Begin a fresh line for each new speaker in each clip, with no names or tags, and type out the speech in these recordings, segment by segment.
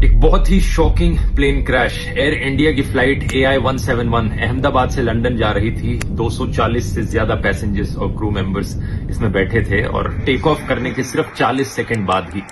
एक बहुत ही shocking plane crash. Air India की फ्लाइट AI 171 अहमदाबाद से लंदन जा रही थी। 240 से ज्यादा पैसेंजर्स और क्रू मेंबर्स इसमें बैठे थे और टेक ऑफ करने के सिर्फ 40 सेकंड बाद ही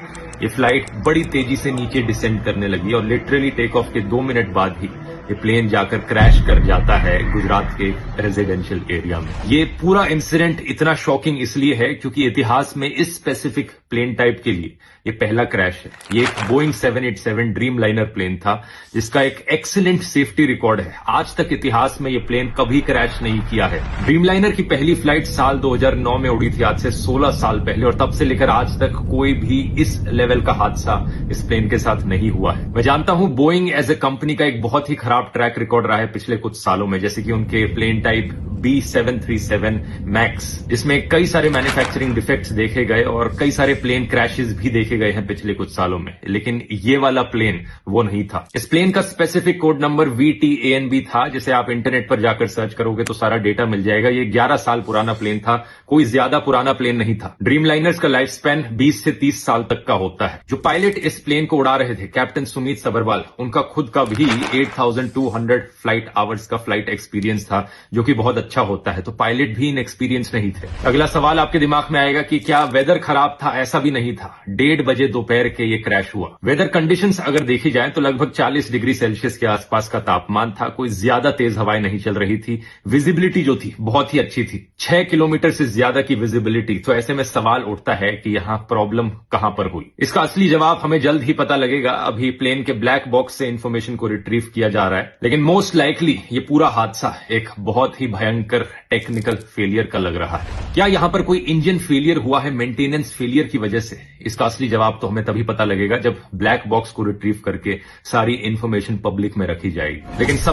ये फ्लाइट बड़ी तेजी से नीचे डिसेंड करने लगी और लिटरली टेक ऑफ के 2 मिनट बाद ही ये प्लेन जाकर क्रैश कर जाता है गुजरात के रेजिडेंशियल एरिया में। ये पूरा इंसिडेंट इतना शॉकिंग इसलिए है क्योंकि इतिहास में इस स्पेसिफिक प्लेन टाइप के लिए ये पहला क्रैश है। ये एक बोइंग 787 ड्रीम लाइनर प्लेन था जिसका एक एक्सीलेंट सेफ्टी रिकॉर्ड है। आज तक इतिहास में ये प्लेन कभी क्रैश नहीं किया है। ड्रीम लाइनर की पहली फ्लाइट साल 2009 में उड़ी थी, आज से 16 साल पहले, और तब से लेकर आज तक कोई भी इस लेवल का हादसा इस प्लेन के साथ नहीं हुआ है। मैं जानता हूं बोइंग एज ए कंपनी का एक बहुत ही खराब ट्रैक रिकॉर्ड रहा है पिछले कुछ सालों में, जैसे कि उनके प्लेन टाइप B737 मैक्स, जिसमें कई सारे मैन्युफैक्चरिंग डिफेक्ट्स देखे गए और कई सारे प्लेन क्रैशेस भी देखे गए हैं पिछले कुछ सालों में, लेकिन ये वाला प्लेन वो नहीं था। इस प्लेन का स्पेसिफिक कोड नंबर VTANB था, जिसे आप इंटरनेट पर जाकर सर्च करोगे तो सारा डेटा मिल जाएगा। ये 11 साल पुराना प्लेन था, कोई ज्यादा पुराना प्लेन नहीं था। ड्रीम लाइनर्स का लाइफ स्पैन 20 से 30 साल तक का होता है। जो पायलट इस प्लेन को उड़ा रहे थे, कैप्टन सुमित सबरवाल, उनका खुद का भी 8200 फ्लाइट आवर्स का फ्लाइट एक्सपीरियंस था, जो कि बहुत अच्छा होता है। तो पायलट भी इनएक्सपीरियंस नहीं थे। अगला सवाल आपके दिमाग में आएगा कि क्या वेदर खराब था? ऐसा भी नहीं था। 1:30 बजे दोपहर के ये क्रैश हुआ। वेदर कंडीशंस अगर देखी जाए तो लगभग 40 डिग्री सेल्सियस के आसपास का तापमान था। कोई ज्यादा तेज हवाएं नहीं चल रही थी। विजिबिलिटी जो थी बहुत ही अच्छी थी, 6 किलोमीटर से ज्यादा की विजिबिलिटी। तो ऐसे में सवाल उठता है कि यहां प्रॉब्लम कहां पर हुई। इसका असली जवाब हमें जल्द ही पता लगेगा। अभी प्लेन के ब्लैक बॉक्स से इंफॉर्मेशन को रिट्रीव किया जा रहा है, लेकिन मोस्ट लाइकली ये पूरा हादसा एक बहुत ही भयंकर टेक्निकल फेलियर का लग रहा है। क्या यहां पर कोई इंजन फेलियर हुआ है मेंटेनेंस फेलियर की वजह से? इसका असली जवाब तो हमें तभी पता लगेगा जब ब्लैक बॉक्स को रिट्रीव करके सारी इंफॉर्मेशन पब्लिक में रखी जाएगी। लेकिन सवाल